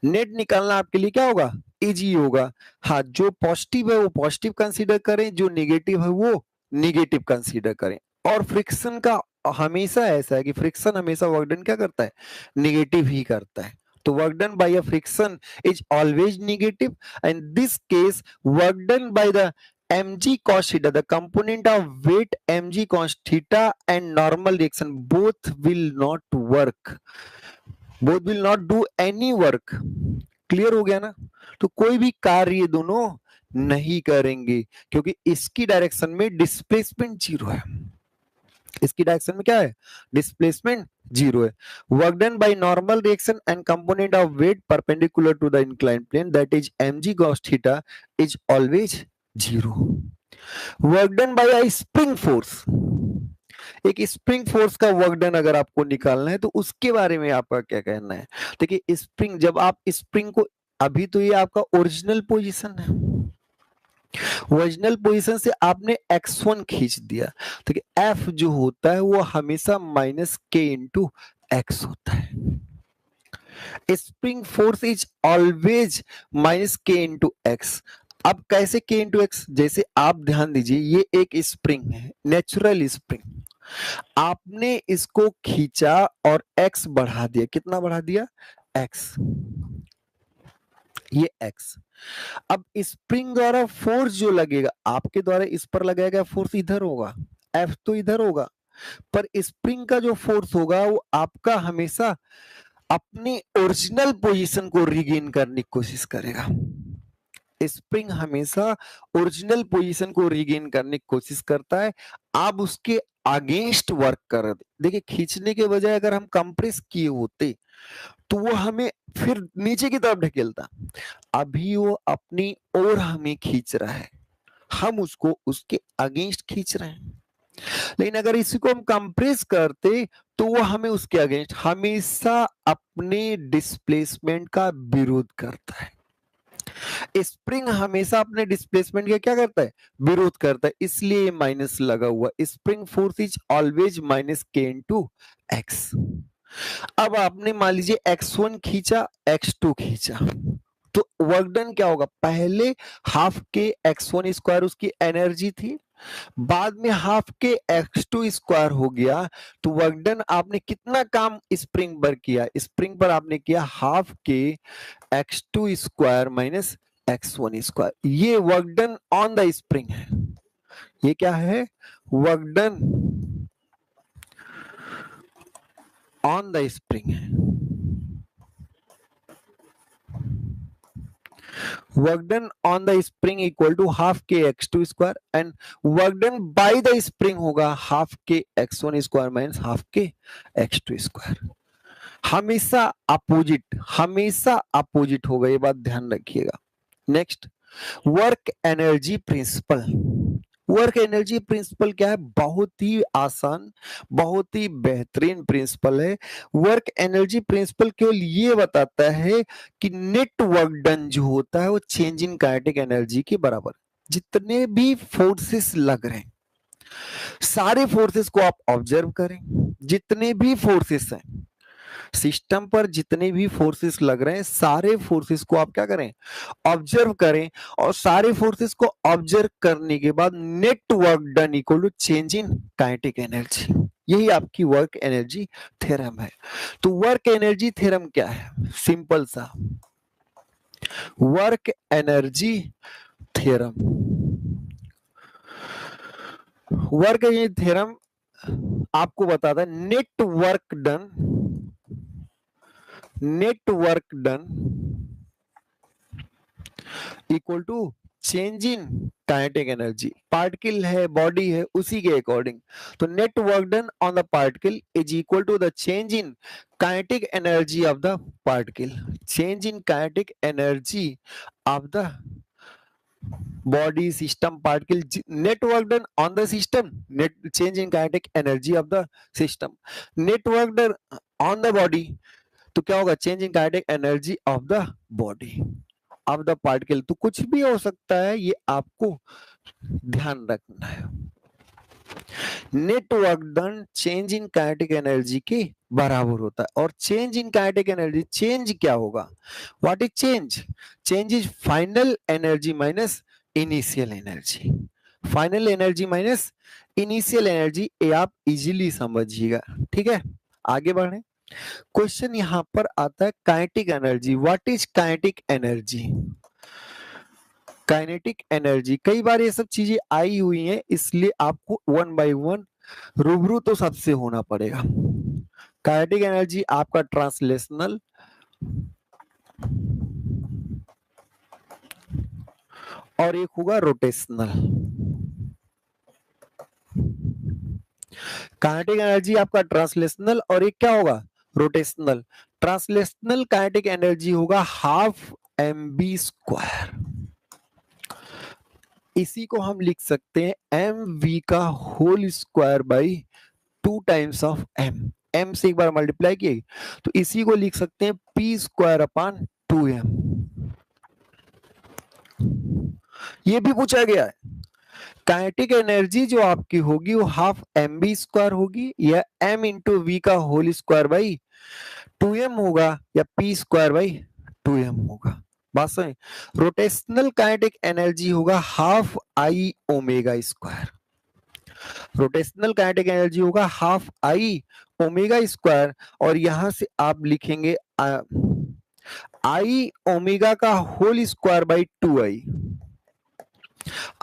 [SPEAKER 1] नेट निकालना आपके लिए क्या होगा, इजी होगा। हाँ, जो पॉजिटिव है वो पॉजिटिव कंसीडर करें, जो नेगेटिव है वो नेगेटिव कंसीडर करें। और फ्रिक्शन का हमेशा ऐसा है कि फ्रिक्शन हमेशा वर्क डन क्या करता है, नेगेटिव ही करता है, तो work done by a friction is always negative and this case work done by the mg cos theta, the component of weight mg cos theta and normal reaction both will not work, both will not do any work। Clear हो गया ना? तो कोई भी कार्य ये दोनों नहीं करेंगे, क्योंकि इसकी डायरेक्शन में डिस्प्लेसमेंट जीरो है, इसकी डायरेक्शन में क्या है, डिस्प्लेसमेंट जीरो है। Work done by normal reaction and component of weight perpendicular to the inclined plane that is mg cos theta is always zero. Work done by a spring force, एक spring force का work done अगर आपको निकालना है तो उसके बारे में आपका क्या कहना है? देखिए स्प्रिंग, जब आप स्प्रिंग को, अभी तो ये आपका ओरिजिनल पोजीशन है, ओरिजिनल पोजीशन से आपने x1 खींच दिया, तो F जो होता है वो हमेशा माइनस के इंटू एक्स होता है। Spring force is always minus के इंटू एक्स। अब कैसे के इंटू एक्स? जैसे आप ध्यान दीजिए, ये एक स्प्रिंग है, नेचुरल स्प्रिंग, आपने इसको खींचा और x बढ़ा दिया, कितना बढ़ा दिया, x, ये x। अब स्प्रिंग द्वारा फोर्स जो लगेगा आपके द्वारा इस पर लगेगा फोर्स इधर होगा, F तो इधर होगा, पर स्प्रिंग का जो फोर्स होगा वो आपका हमेशा अपनी ओरिजिनल पोजीशन को रिगेन करने की कोशिश करेगा। स्प्रिंग हमेशा ओरिजिनल पोजीशन को रिगेन करने की कोशिश करता है। आप उसके अगेंस्ट वर्क कर रहे। देखिए, खींचने के बजाय अगर हम कंप्रेस किए होते तो वो हमें फिर नीचे की तरफ ढकेलता। अभी वो अपनी ओर हमें खींच रहा है, हम उसको उसके अगेंस्ट खींच रहे हैं। लेकिन अगर इसी को हम कंप्रेस करते तो वो हमें उसके अगेंस्ट हमेशा अपने डिस्प्लेसमेंट का विरोध करता है। स्प्रिंग हमेशा अपने डिस्प्लेसमेंट का क्या करता है? विरोध करता है, इसलिए माइनस लगा हुआ। Spring force is always minus के इनटू एक्स। अब आपने मान लीजिए x1 खींचा, x2 खींचा, तो वर्क डन क्या होगा? पहले हाफ के x1 स्क्वायर उसकी एनर्जी थी, बाद में हाफ के x2 स्क्वायर हो गया, तो वर्क डन आपने कितना काम स्प्रिंग पर किया? स्प्रिंग पर आपने किया half k x2 square minus x1 square. ये work done on the spring है। ये क्या है? Work done on the spring है। work done on the spring equal to half k x2 square and work done by the spring होगा half k x1 square minus half k x2 square। हमेशा opposite होगा, ये बात ध्यान रखिएगा। Next, work energy principal. Work energy principal क्या है? बहुत ही आसान, बहुत ही बेहतरीन प्रिंसिपल है। वर्क एनर्जी प्रिंसिपल केवल ये बताता है कि नेट वर्क डन जो होता है वो चेंज इन काइनेटिक एनर्जी के बराबर। जितने भी फोर्सेस लग रहे हैं, सारे फोर्सेस को आप ऑब्जर्व करें। जितने भी फोर्सेस हैं सिस्टम पर, जितने भी फोर्सेस लग रहे हैं, सारे फोर्सेस को आप क्या करें? ऑब्जर्व करें। और सारे फोर्सेस को ऑब्जर्व करने के बाद net work done equal to change in kinetic energy. यही आपकी वर्क एनर्जी थ्योरम है। तो वर्क एनर्जी थ्योरम क्या है? सिंपल सा work energy theorem. Work energy theorem आपको बताता है net work done equal to change in kinetic energy. Particle है, बॉडी है, उसी के अकॉर्डिंग। तो net work done on the particle is equal to the change in kinetic energy of the particle. Change in kinetic energy of the body, system, particle, net work done on the system, net change in kinetic energy of the system, net work done on the body, तो क्या होगा? Change in kinetic energy of the body of the particle. तो कुछ भी हो सकता है, ये आपको ध्यान रखना है। Net work done change in kinetic energy के बराबर होता है। और change in kinetic energy, change क्या होगा? What is change? Change is final energy minus initial energy. Final energy minus initial energy, ये आप इजीली समझिएगा। ठीक है, आगे बढ़े। क्वेश्चन यहां पर आता है kinetic energy. What is kinetic energy? Kinetic energy, कई बार ये सब चीजें आई हुई हैं, इसलिए आपको वन बाय वन रूबरू तो सबसे होना पड़ेगा। काइनेटिक एनर्जी आपका ट्रांसलेशनल और एक होगा रोटेशनल। काइनेटिक एनर्जी आपका ट्रांसलेशनल और एक क्या होगा? रोटेशनल। ट्रांसलेशनल काइनेटिक एनर्जी होगा हाफ mv स्क्वायर। इसी को हम लिख सकते हैं mv का whole square by 2 times of m से एक बार मल्टीप्लाई किए तो इसी को लिख सकते हैं p स्क्वायर अपॉन 2m। ये भी पूछा गया है। काइनेटिक एनर्जी जो आपकी होगी वो हाफ mv स्क्वायर होगी या m इंटू वी का होल स्क्वायर बाई 2m होगा या p स्क्वायर बाई 2m होगा। बात समझ। रोटेशनल काइनेटिक एनर्जी होगा half I omega square. Rotational kinetic energy होगा हाफ आई ओमेगा स्क्वायर और यहां से आप लिखेंगे आई ओमेगा का whole square by 2i।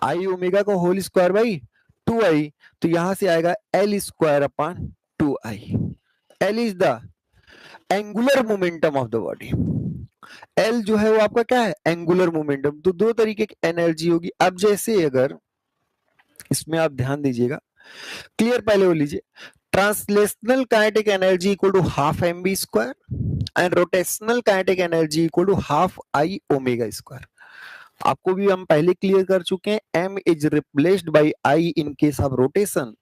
[SPEAKER 1] I omega का होल स्क्वायर बाई 2i, तो यहां से आएगा L square upon 2i। L is the angular momentum of the body. L जो है वो आपका क्या है, एंगुलर मोमेंटम। तो दो तरीके की एनर्जी होगी। अब जैसे अगर इसमें आप ध्यान दीजिएगा, क्लियर पहले हो लीजिए, translational kinetic energy equal to half m b square and rotational kinetic energy equal to half I omega square. आपको भी हम पहले क्लियर कर चुके हैं, m is replaced by i in case of rotation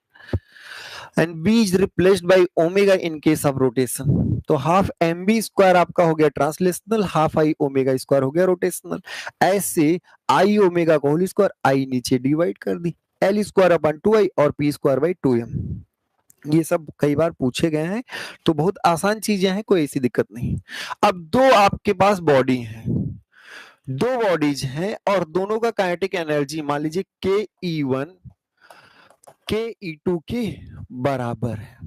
[SPEAKER 1] and b is replaced by omega in case of rotation. तो half m b square आपका हो गया translational, half I omega square हो गया रोटेशनल। ऐसे आई ओमेगा को whole square, आई नीचे divide कर दी, एल स्क्वायर अपन 2i और पी स्क्वायर बाई 2m। ये सब कई बार पूछे गए हैं, तो बहुत आसान चीजें हैं, कोई ऐसी दिक्कत नहीं। अब दो आपके पास बॉडी है, दो बॉडीज हैं और दोनों का काइनेटिक एनर्जी मान लीजिए के ई वन के ई टू के बराबर है।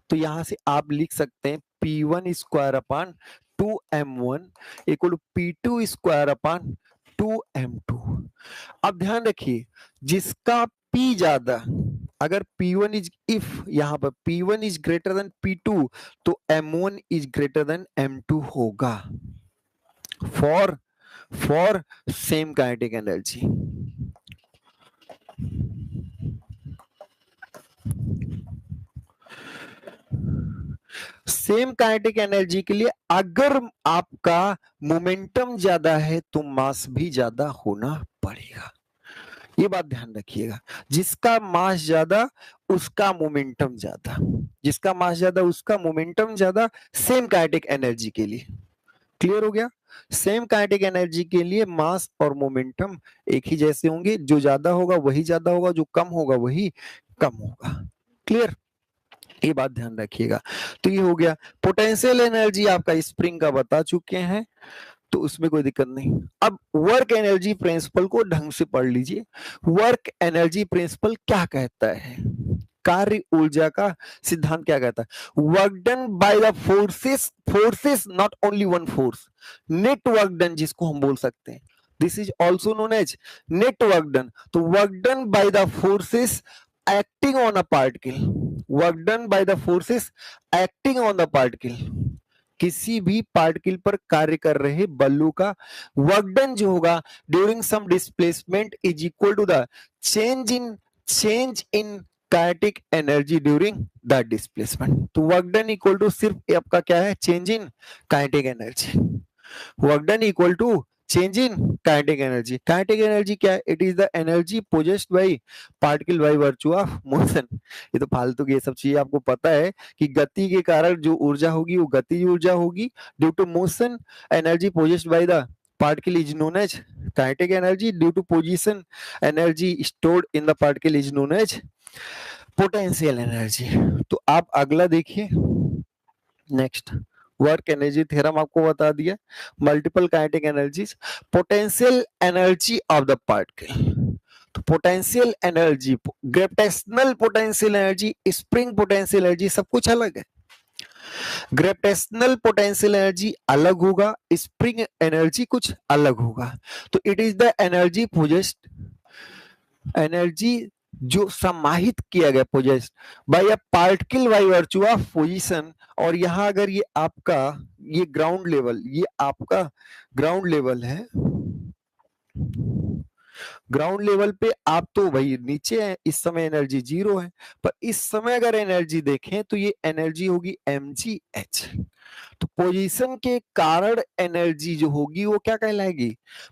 [SPEAKER 1] तो यहां से आप लिख सकते हैं p one square upon 2m1 equal to p two square upon 2m2। अब ध्यान रखिए, जिसका P ज्यादा, अगर P1 इज, इफ यहां पर P1 is greater then P2 तो M1 is greater then M2 होगा for same kinetic energy. Same kinetic energy के लिए अगर आपका मोमेंटम ज्यादा है तो मास भी ज्यादा होना पड़ेगा। ये बात ध्यान रखिएगा, जिसका मास ज्यादा उसका मोमेंटम ज्यादा, जिसका मास ज्यादा उसका मोमेंटम ज्यादा, सेम काइनेटिक एनर्जी के लिए। क्लियर हो गया? सेम काइनेटिक एनर्जी के लिए मास और मोमेंटम एक ही जैसे होंगे, जो ज्यादा होगा वही ज्यादा होगा, जो कम होगा वही कम होगा। क्लियर? ये बात ध्यान रखिएगा। तो ये हो गया पोटेंशियल एनर्जी, आपका स्प्रिंग का बता चुके हैं, तो उसमें कोई दिक्कत नहीं। अब वर्क एनर्जी प्रिंसिपल को ढंग से पढ़ लीजिए। वर्क एनर्जी प्रिंसिपल क्या कहता है, कार्य ऊर्जा का सिद्धांत क्या कहता है? Work done by the forces not only one force, net work done जिसको हम बोल सकते हैं, this is also known as net work done. तो work done by the forces acting on a particle, work done by the forces acting on the particle, किसी भी particle पर कार्य कर रहे बल्लू का वर्क डन जो होगा during some displacement is equal to the change in kinetic energy during the displacement. तो वर्क डन इक्वल टू सिर्फ आपका क्या है, change in kinetic energy. Work done equal to change in kinetic energy. Kinetic energy क्या है? It is the energy possessed by particle by virtue of motion. ये तो फालतू की ये सब चीजें आपको पता है कि गति के कारण जो ऊर्जा होगी वो गतिज ऊर्जा होगी, due to motion energy possessed by the particle is known as kinetic energy, due to position energy stored in the particle is known as potential energy। तो आप अगला देखिए, नेक्स्ट वर्क एनर्जी थ्योरम आपको बता दिया, multiple kinetic energies, potential energy of the particle. तो potential energy, gravitational potential energy, spring potential energy सब कुछ अलग है। ग्रेविटेशनल पोटेंशियल एनर्जी अलग होगा, स्प्रिंग एनर्जी कुछ अलग होगा। तो it is the energy possessed, energy जो समाहित किया गया, possessed by a particle by virtue of position. और यहां अगर ये आपका ये ग्राउंड लेवल, ये आपका ग्राउंड लेवल है, ग्राउंड लेवल पे आप तो भाई नीचे है, इस समय एनर्जी 0 है, पर इस समय अगर एनर्जी देखें तो ये एनर्जी होगी mgh। तो पोजीशन के कारण एनर्जी जो होगी वो क्या कहलाएगी?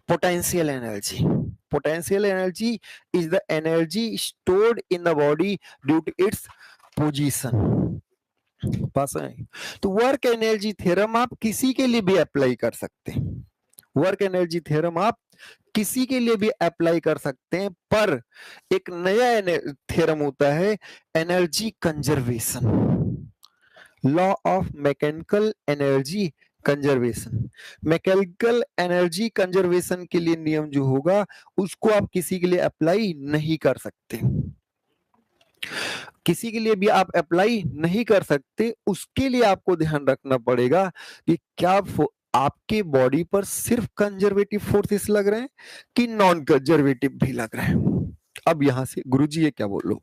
[SPEAKER 1] Potential energy. Potential energy is the energy stored in the body due to its position. पास है? तो वर्क एनर्जी थ्योरम आप किसी के लिए भी अप्लाई कर सकते हैं, वर्क एनर्जी थ्योरम आप किसी के लिए भी अप्लाई कर सकते हैं, पर एक नया थ्योरम होता है energy conservation, law of mechanical energy conservation. Mechanical energy conservation के लिए नियम जो होगा उसको आप किसी के लिए अप्लाई नहीं कर सकते, किसी के लिए भी आप अप्लाई नहीं कर सकते। उसके लिए आपको ध्यान रखना पड़ेगा कि क्या आपके बॉडी पर सिर्फ कंजर्वेटिव फोर्सेस लग रहे हैं कि नॉन कंजर्वेटिव भी लग रहे हैं। अब यहां से गुरुजी ये क्या बोलो,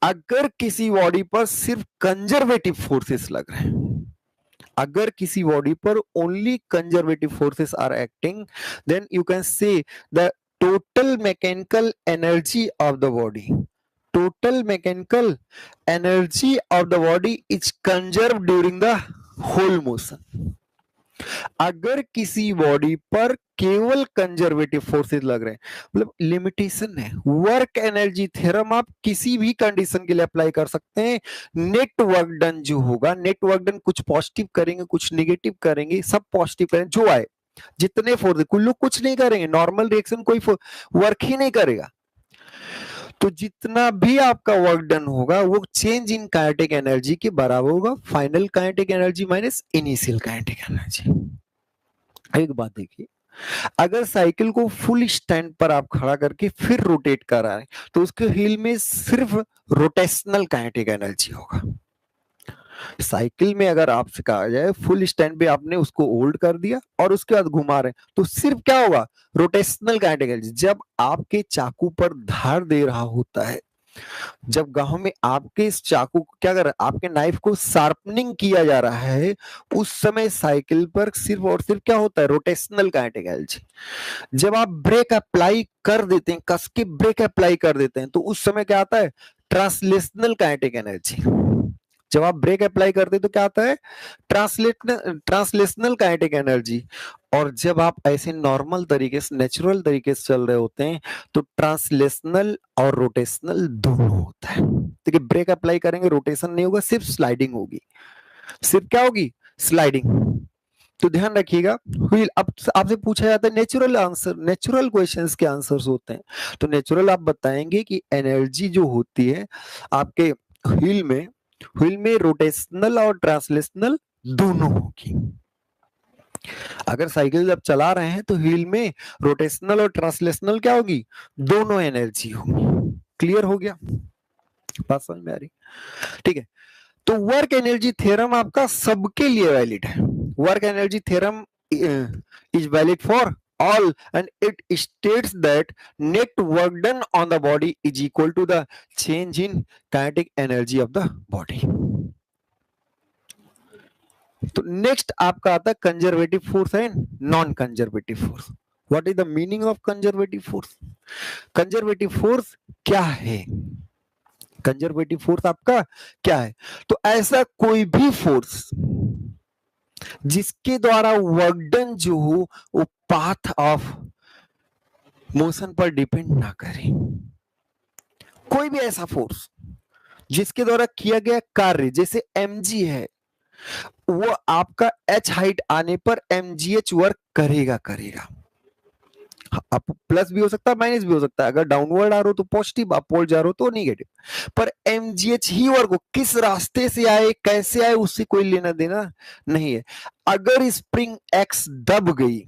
[SPEAKER 1] अगर किसी बॉडी पर सिर्फ कंजर्वेटिव फोर्सेस लग रहे हैं अगर किसी बॉडी पर only conservative forces are acting, then you can say the total mechanical energy of the body, total mechanical energy of the body is conserved during the whole motion. अगर किसी body पर केवल कंजर्वेटिव फोर्सेस लग रहे हैं, मतलब limitation है। Work energy theorem आप किसी भी कंडीशन के लिए अप्लाई कर सकते हैं। नेट वर्क डन जो होगा, नेट वर्क डन कुछ पॉजिटिव करेंगे कुछ नेगेटिव करेंगे, सब पॉजिटिव करेंगे, जो आए जितने फोर्स, कुछ लोग कुछ नहीं करेंगे, नॉर्मल रिएक्शन कोई वर्क ही नहीं करेगा। तो जितना भी आपका वर्क डन होगा वो चेंज इन काइनेटिक एनर्जी के बराबर होगा, final kinetic energy minus initial kinetic energy. एक बात देखिए, अगर साइकिल को फुल स्टैंड पर आप खड़ा करके फिर रोटेट कर रहे हैं तो उसके व्हील में सिर्फ रोटेशनल काइनेटिक एनर्जी होगा। साइकिल में अगर आपसे कहा जाए फुल स्टैंड पे आपने उसको होल्ड कर दिया और उसके बाद घुमा रहे हैं तो सिर्फ क्या होगा, रोटेशनल काइनेटिक एनर्जी। जब आपके चाकू पर धार दे रहा होता है, जब गांव में आपके इस चाकू को क्या कर रहा है, आपके नाइफ को शार्पनिंग किया जा रहा है, उस समय साइकिल पर सिर्फ और सिर्फ क्या होता है, रोटेशनल काइनेटिक एनर्जी। जब आप ब्रेक अप्लाई कर देते हैं, कस के ब्रेक अप्लाई कर देते हैं, तो उस समय क्या आता है, ट्रांसलेशनल काइनेटिक एनर्जी। जब आप ब्रेक अप्लाई करते हैं तो क्या आता है, ट्रांसलेशनल काइनेटिक एनर्जी। और जब आप ऐसे नॉर्मल तरीके से, नेचुरल तरीके से चल रहे होते हैं तो ट्रांसलेशनल और रोटेशनल दोनों होता है। देखिए ब्रेक अप्लाई करेंगे रोटेशन नहीं होगा, सिर्फ स्लाइडिंग होगी, सिर्फ क्या होगी, स्लाइडिंग। तो ध्यान रखिएगा, व्हील अब आपसे पूछा जाता है नेचुरल आंसर, नेचुरल क्वेश्चंस के आंसर्स होते हैं। तो नेचुरल आप बताएंगे कि एनर्जी जो होती है आपके व्हील में रोटेशनल और ट्रांसलेशनल दोनों होगी। अगर साइकिल जब चला रहे हैं तो व्हील में रोटेशनल और ट्रांसलेशनल क्या होगी, दोनों एनर्जी होगी। क्लियर हो गया, बात समझ में आ रही, ठीक है। तो वर्क एनर्जी थ्योरम आपका सबके लिए वैलिड है। Work energy theorem is valid for all and it states that net work done on the body is equal to the change in kinetic energy of the body. तो next आपका आता है conservative force and non conservative force. What is the meaning of conservative force? Conservative force क्या है, conservative force आपका क्या है? तो ऐसा कोई भी फोर्स जिसके द्वारा वर्क डन जो हो वो पाथ ऑफ मोशन पर डिपेंड ना करे। कोई भी ऐसा फोर्स जिसके द्वारा किया गया कार्य, जैसे mg है, वो आपका h हाइट आने पर mgh वर्क करेगा। आप प्लस भी हो सकता है माइनस भी हो सकता है, अगर डाउनवर्ड आ रहा हो तो पॉजिटिव, अपवर्ड जा रहा हो तो नेगेटिव, पर mgh ही वर्क हो, किस रास्ते से आए कैसे आए उससे कोई लेना देना नहीं है। अगर स्प्रिंग x दब गई,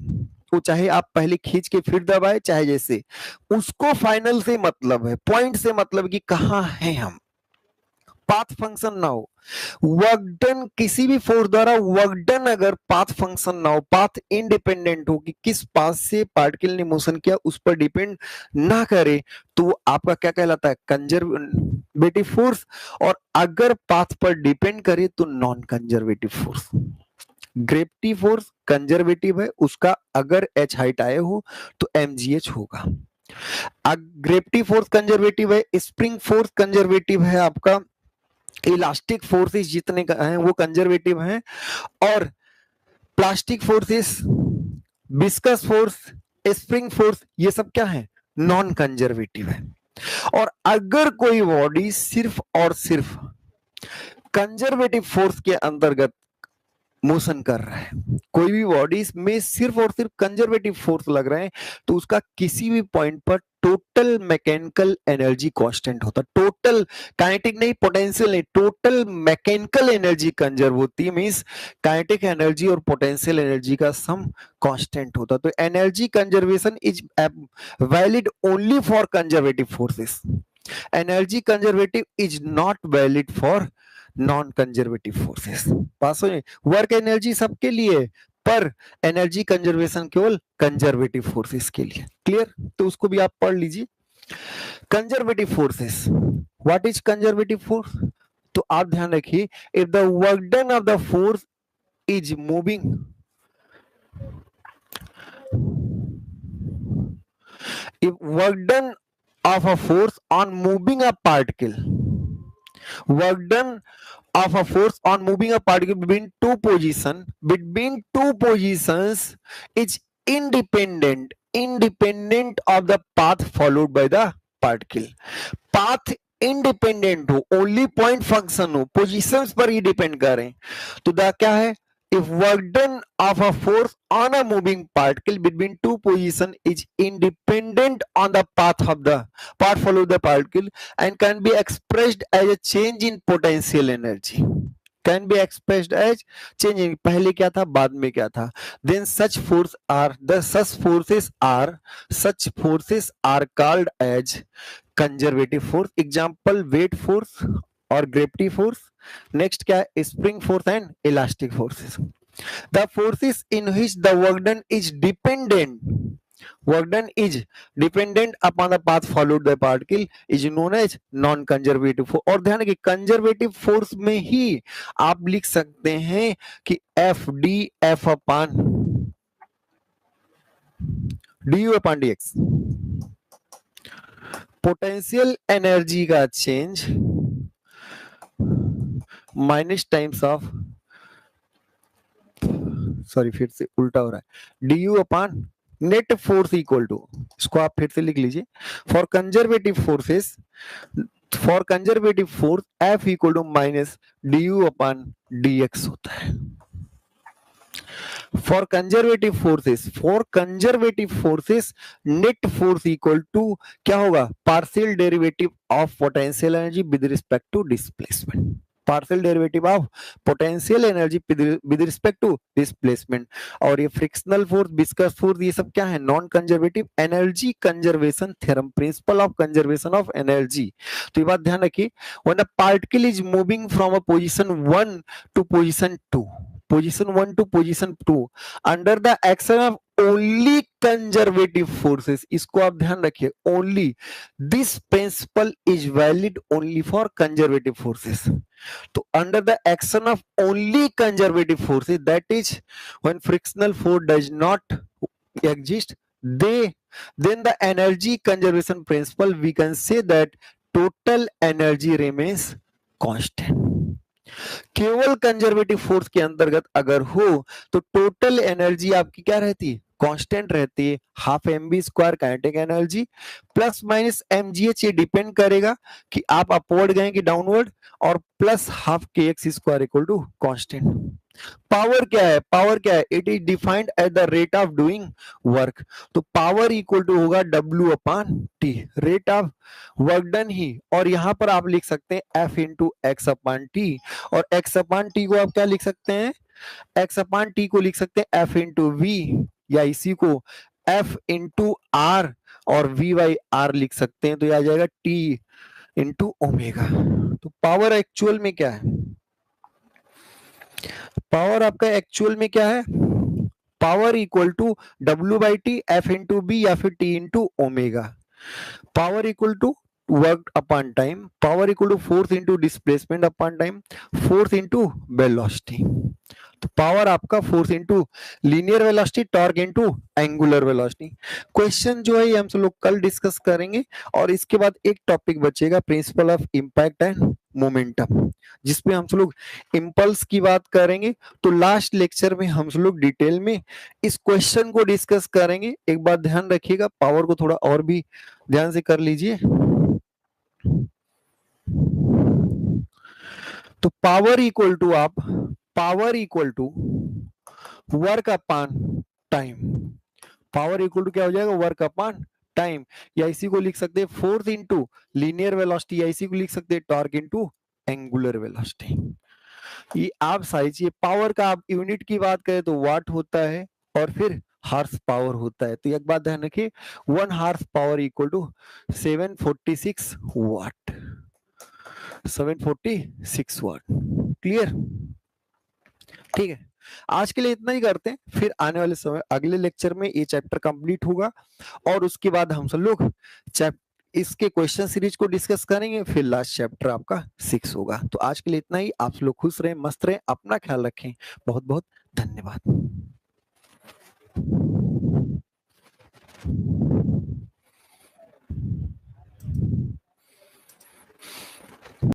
[SPEAKER 1] वो चाहे आप पहले खींच के फिर दबाए, चाहे जैसे, उसको फाइनल से मतलब है, पॉइंट से मतलब कि कहां हैं हम, पाथ फंक्शन ना हो। वर्क डन किसी भी फोर्स द्वारा वर्क डन अगर पाथ फंक्शन ना हो, पाथ इंडिपेंडेंट हो कि किस पाथ से पार्टिकल ने मोशन किया उस पर डिपेंड ना करे, तो वो आपका क्या कहलाता है, कंजर्वेटिव फोर्स। और अगर पाथ पर डिपेंड करे तो non conservative force. Gravity force conservative है, उसका अगर h हाइट आए हो तो mgh होगा। ग्रेविटी फोर्स कंजर्वेटिव है, स्प्रिंग फोर्स कंजर्वेटिव है, आपका इलास्टिक फोर्सेस जितने हैं वो कंजर्वेटिव हैं, और plastic forces, viscous force, spring force, ये सब क्या है, नॉन कंजर्वेटिव है। और अगर कोई बॉडी सिर्फ और सिर्फ कंजर्वेटिव फोर्स के अंतर्गत मोशन कर रहा है, कोई भी बॉडी में सिर्फ और सिर्फ कंजर्वेटिव फोर्स लग रहे हैं, तो उसका किसी भी पॉइंट पर टोटल मैकेनिकल एनर्जी कांस्टेंट होता है। टोटल काइनेटिक नहीं, पोटेंशियल नहीं, टोटल मैकेनिकल एनर्जी कंजर्व होती है, मींस काइनेटिक एनर्जी और पोटेंशियल एनर्जी का सम कांस्टेंट होता है। तो energy conservation is valid only for conservative forces, energy conservative is not valid for non conservative forces. पास हो, वर्क एनर्जी सबके लिए, पर एनर्जी कंजर्वेशन केवल कंजर्वेटिव फोर्सेस के लिए। क्लियर? तो उसको भी आप पढ़ लीजिए। Conservative forces, what is conservative force? तो आप ध्यान रखिए, if the work done of the force is moving, if work done of a force on moving a particle, work done of a force on moving a particle between two positions is independent of the path followed by the particle. Path independent हो, only point function हो, positions पर ही depend करें, तो the क्या है, if work done of a force on a moving particle between two positions is independent on the path follow the particle and can be expressed as a change in potential energy, can be expressed as change in, पहले क्या था बाद में क्या था, then such forces are called as conservative force, example weight force और gravity force. Next क्या है, spring force and elastic forces. The forces in which the work done is dependent upon the path followed by particle is known as non-conservative force. और ध्यान रखिए conservative force में ही आप लिख सकते हैं कि F upon dx, potential energy का change minus times of, sorry फिर से उल्टा हो रहा है, du upon net force equal to, इसको आप फिर से लिख लीजिए, for conservative force F equal to minus du upon dx होता है. For conservative forces net force equal to क्या होगा, partial derivative of potential energy with respect to displacement, partial derivative of potential energy with respect to displacement. और ये frictional force, viscous force, ये सब क्या है, non conservative energy conservation theorem, principle of conservation of energy. तो ये बात ध्यान रखिए, when a particle is moving from a position 1 to position 2 to position 2 under the action of only conservative forces, इसको आप ध्यान रखिए, only this principle is valid only for conservative forces. तो under the action of only conservative forces, that is when frictional force does not exist, then the energy conservation principle, we can say that total energy remains constant. केवल conservative force के अंतर्गत अगर हो तो total energy आपकी क्या रहती है, कांस्टेंट रहती है, half mv square kinetic energy plus minus mgh, ये डिपेंड करेगा कि आप अपवर्ड गए कि डाउनवर्ड, और plus half kx square equal to constant. Power क्या है, it is defined at the rate of doing work, तो पावर इक्वल टू होगा W upon t, rate of work done ही, और यहां पर आप लिख सकते हैं F into x upon t, और एक्स अपान टी को आप क्या लिख सकते हैं, एक्स अपान टी को लिख सकते हैं F इंटू वी, या इसी को F इंटू आर और V बाई आर लिख सकते हैं, तो यह आ जाएगा T इंटू ओमेगा. तो पावर एक्चुअल में क्या है, पावर आपका एक्चुअल में क्या है, power equal to W by T, F into b या फिर T into omega. Power equal to work upon time, power equal to force into displacement upon time, force into velocity. तो power आपका force into linear velocity, torque into angular velocity. Question जो है ये हम सब लोग कल डिस्कस करेंगे, और इसके बाद एक टॉपिक बचेगा principle of impact and momentum, जिसपे हम सब लोग इंपल्स की बात करेंगे. तो लास्ट लेक्चर में हम सब लोग डिटेल में इस क्वेश्चन को डिस्कस करेंगे. एक बात ध्यान रखिएगा, पावर को थोड़ा और भी ध्यान से कर लीजिए. तो power equal to work upon time, power equal to क्या हो जाएगा, वर्क अपॉन टाइम, या इसी को लिख सकते हैं फोर्स इंटू लीनियर वेलोसिटी, या इसी को लिख सकते हैं टॉर्क इंटू एंगुलर वेलोसिटी. ये आप सारी चीजें, पावर का आप यूनिट की बात करें तो वाट होता है, और फिर हार्स पावर होता है. तो एक बात ध्यान रखिए, 1 horsepower equal to 746 watt, 746 watt. Clear, ठीक है. आज के लिए इतना ही करते हैं, फिर आने वाले समय अगले लेक्चर में ये चैप्टर कंप्लीट होगा, और उसके बाद हम सब लोग इसके क्वेश्चन सीरीज को डिस्कस करेंगे, फिर लास्ट चैप्टर आपका 6 होगा। तो आज के लिए इतना ही। आप लोग खुश रहें, मस्त रहें, अपना ख्याल रखें। बहुत-बहुत धन्यवाद।